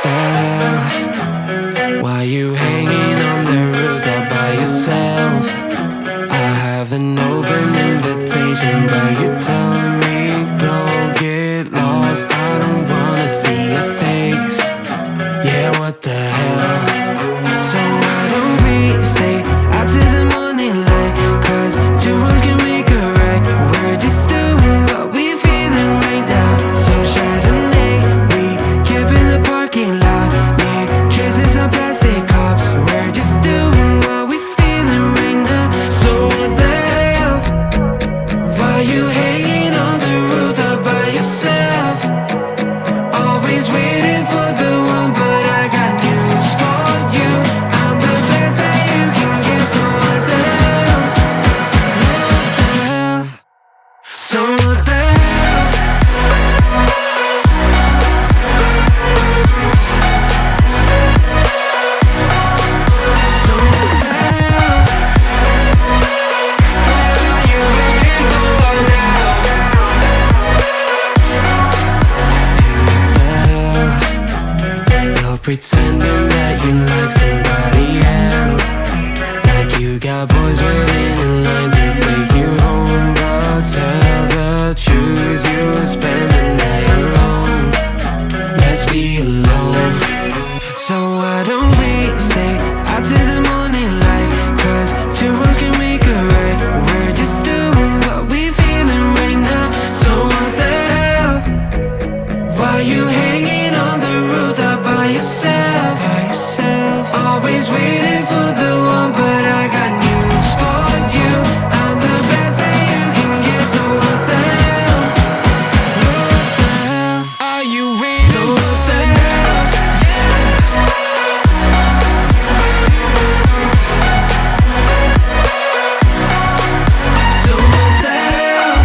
the hell? Why you hanging on the roof all by yourself? I have an open invitation, but you're telling me go get lost. I don't wanna see your face. Yeah, what the hell? So why don't we stay out to the morning light? Cause two wrongs can make a right. We're just doing what we feeling right now. So Chardonnay, we camp in the parking lot. Leave traces of plastic cups. We're just doing what we feeling right now. So what the hell? Why you hanging on the roof all by yourself? Always waiting for the one, but I got news for you. I'm the best that you can get, so what the hell? Yeah, what the hell? So what the hell? So what the hell? What are you waiting for now? You're pretending that you like somebody else, like you got boys waiting in line to take you home. But tell the truth, you'll spend the night alone. Let's be alone. So why don't we stay out to the morning light? Cause two wrongs can make a right. We're just doing what we feeling right now. So what the hell? Why you hanging on the roof all by yourself? Always waiting for the one, but I got news for you. I'm the best that you can get, so what the hell? What the hell? Are you waiting so what the hell? So what the hell?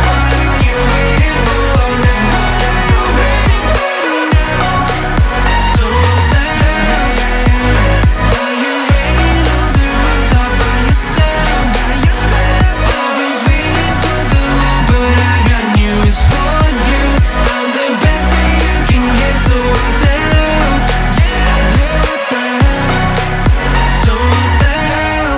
What are you waiting for now? So what the hell? Why you hanging on the roof all by yourself? Always waiting for the one, but I got news for you. I'm the best that you can get, so what the hell? What the hell? So what the hell?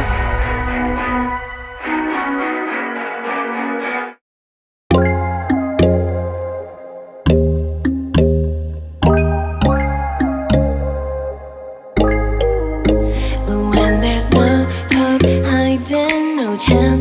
When there's no hope hiding, no chance